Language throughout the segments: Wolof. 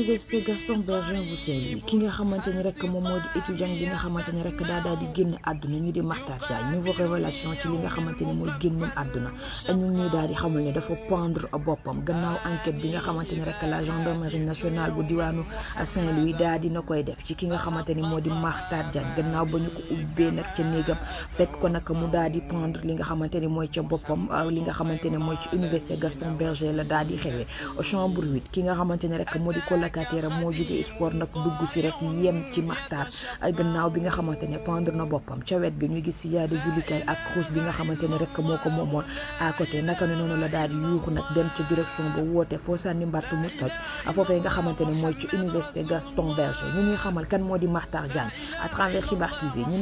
université Gaston Berger bu Saint-Louis ki nga xamante ni rek moom moo di étudiant bi nga xamante ni rek daal di génn àdduna ñu di Makhtar Diagne nouveau révélation ci li nga xamante ni mooy génnum àdduna ñu ñuy daal di xamal ne dafa pendre boppam gannaaw enquête bi nga xamante ni rek la gendarmerie nationale bu diwaanu Saint-Louis daal dina koy def ci ki nga xamante ni moo di Makhtar Diagne gannaaw ba ñu ko ubbee nag ca néegam fekk ko nag mu daal di pendre li nga xamante ni mooy ca boppam li nga xamante ne mooy ci université Gaston Berger la daal di xewee chambre 8 ki nga xamante ne rek moo di colocataire moo jógee sport nag dugg si rek yem ci Makhtar gannaaw bi nga xamante ne pendre na boppam ca wet ga ñu gis si yaade jullikaay ak xuus bi nga xamante ne rek moo ko moomoon à côté naka noonu la daal di yuuxu nag dem ca direction ba woote foo sànni mbattu mu toj foofee nga xamante ne mooy ci université Gaston Berger ñu ñuy xamal kan moo di Makhtar Diagne à travers Xibaar TV ñu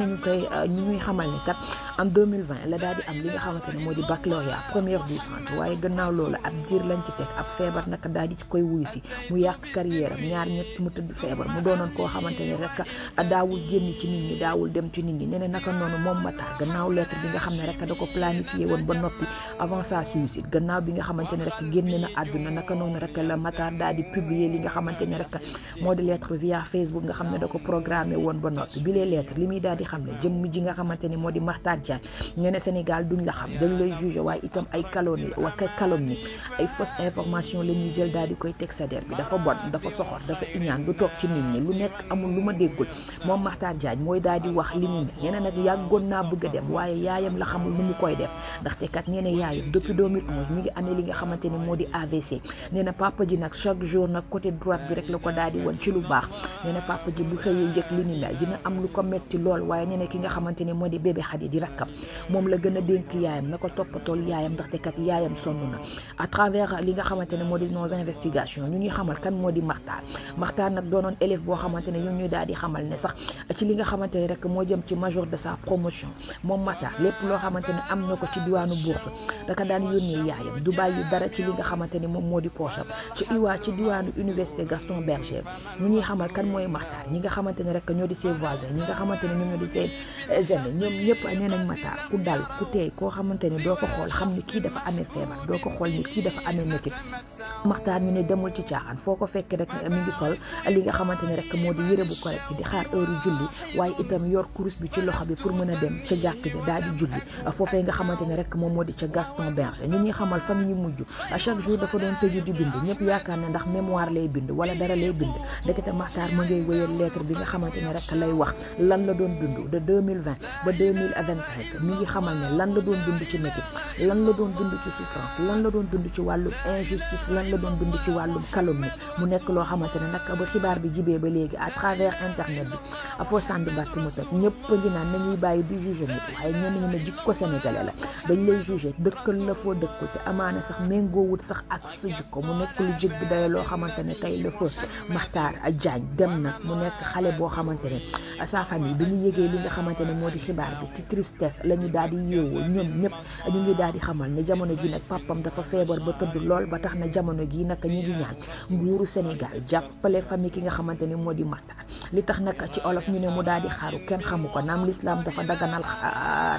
ñuy xamal ne kat en 2020 la daal di am li nga xamante ne moo di baccalauréat première du centre waaye gannaaw loolu ab diir lañ ci teg ab feebar naka daal di ci koy wuyu si mu yàq carrière am ñaar ñett mu tëdd feebar mu doonoon koo xamante ne rek daawul génn ci nit ñi daawul dem ci nit ñi nee na naka noonu moom Makhtar gannaaw lettre bi nga xam ne rek da ko planifié woon ba noppi avant sa suicide gannaaw bi nga xamante ne rek génn na àdduna naka noonu rek la Makhtar daal di publier li nga xamante ne rek moo di lettre via Facebook nga xam ne da ko programmé woon ba noppi bi lee lettre li muy daal di xam ne jëmm ji nga xamante ne moo di Makhtar Diagne ñu ne Sénégal duñ la xam dañ lay jugé waaye itam ay calomnie ay fausse information la ñuy jël daal di koy teg sa der bi dafa bon dafa soxor dafa iñaan du toog ci nit ñi lu nekk amul lu ma déggul moom Makhtar Diagne mooy daal di wax li mu ne nee na nag yàggoon naa bëgg a dem waaye yaayam la xamul nu mu koy def ndaxte kat nee na yaayam depuis 2011 mi ngi amee li nga xamante ne moo di AVC nee na papa ji nag chaque jour nag côté droite bi rek la ko daal di woon ci lu baax nee na papa ji bu xëyee yëg li ni mel dina am lu ko metti lool waaye nee na ki nga xamante ne moo di bébé Khady di rakkam moom la gën a dénk yaayam na ko toppatool yaayam ndaxte kat yaayam sonn na à travers li nga xamante ne moo di nos investigations ñu ñuy xamal kan moo di Makhtar nag doonoon élève boo xamante ne ñu ñuy daal di xamal ne sax ci li nga xamante ne rek moo jëm ci major de sa promotion moom Makhtar lépp loo xamante ne am na ko ci diwaanu bourse daka daan yónnee yaayam du bàyyi dara ci li nga xamante ne moom moo di poche am ci diwaanu université Gaston Berger ñu ñuy xamal kan mooy Makhtar ñi nga xamante ne rek ñoo di ses voisins ñi nga xamante ne ñoom ñoo di ses amis ñoom ñëpp nee nañ Makhtar ku dal ku teey koo xamante ne doo ko xool xam ni kii dafa amee feebar doo ko xool ni kii dafa amee métit Makhtar ñu ne demul ci caaxaan foo ko fekk rek mi ngi sol li nga xamante ne rek moo di yëre bu correct di xaar heure julli waaye itam yor kurus bi ci loxo bi pour mën a dem ca jàkk ja daal di julli foofee nga xamante ne rek moom moo di ca Gaston Berger ñu ñuy xamal fan yi mujj à chaque jour dafa doon tëju di bind ñëpp yaakaar ne ndax mémoire lay bind wala dara lay bind ndekete Makhtar ma ngay wéyal lettre bi nga xamante ne rek lay wax lan la doon dund de 2020 ba 2025 mi ngi xamal ne lan la doon dund ci métit lan la doon dund ci souffrance lan la doon dund ci wàllum injustice lan la doon dund ci wàllum calomnie mu nekk loo xamante ne nag ba xibaar bi jibee ba léegi à travers internet bi foo sànni bàtt mu toj ñëpp a ngi naan nañuy bàyyi di juger nit waaye ñenn ñi ne jikko sénégalais la dañ lay juger dëkkal la foo dëkkul te amaana sax méngoowut sax ak sa jikko mu nekk lu jéggi dayo loo xamante ne tey la fa Makhtar Diagne dem na mu nekk xale boo xamante ne sa famille bi ñu yëgee li nga xamante ne moo di xibaar bi ci tristesse la ñu daal di yeewoo ñoom ñëpp ñu ngi daal di xamal ne jamono gi nag papam dafa feebar ba tëdd lool ba tax na jamono gi nag ñu ngi ñaan nguuru Sénégal jàppale famille ki nga xamante ne moo di Makhtar li tax nag ci olof ñu ne mu daal di xaru kenn xamu ko naam l'islam dafa daganal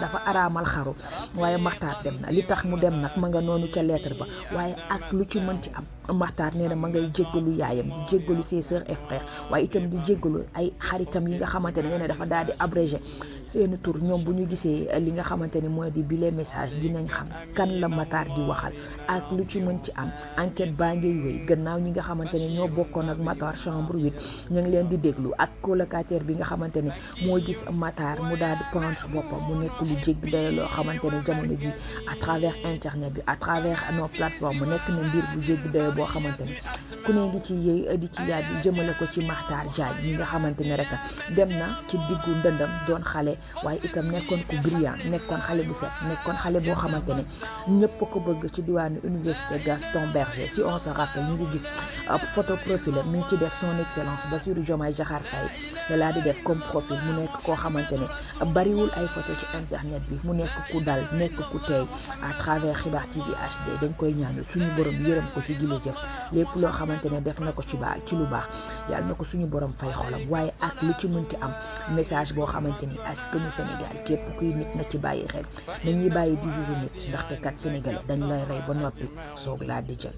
dafa araamal xaru waaye Makhtar dem na li tax mu dem nag ma nga noonu ca lettre ba waaye ak lu ci mën ci am Makhtar nee na ma ngay jéggalu yaayam di jéggalu ses sœurs et frères waaye itam di jéggalu ay xaritam yi nga xamante ne dafa daal di abrégé seeni tur ñoom bu ñu gisee li nga xamante ne mooy di bile message dinañ xam kan la Makhtar di waxal ak lu ci mën ci am enquête baa ngay wéy gannaaw ñi nga xamante ne ñoo bokkoon ak Makhtar chambre 8 ñu ngi leen di déglu ak colocataire bi nga xamante ne moo gis Makhtar mu daal di pendre boppam mu nekk lu jéggi dayo loo xamante ne jamono ji à travers internet bi à travers nos plateformes mu nekk na mbir bu jéggi dayo boo xamante ne ku ne ngi ci yëy di ci yaay bi jëmale ko ci Makhtar Diagne ñi nga xamante ne rek dem na ci diggu ndëndam doon xale waaye itam nekkoon ku brillant nekkoon xale bu set nekkoon xale boo xamante ne ñëpp ko bëgg ci diwaanu université Gaston Berger si on se rappelle ñu ngi gis photo profil mi ngi ci def son excellence Bassirou Diomaye Diakhar Faye da laa di def comme profil mu nekk koo xamante ne bariwul ay photo ci internet bi mu nekk ku dal nekk ku teey à travers Xibaar TV HD dañ koy ñaanal suñu borom yërëm ko ci gile jëf lépp loo xamante ne def na ko ci lu baax yàlla na ko suñu borom fay xolam waaye ak lu ci mënti am message boo xamante ni askanu Sénégal képp kuy nit na ci bàyyi xel nañuy bàyyi di juger nit ndaxte kat sénégalais dañ lay rey ba noppi soog laa di jël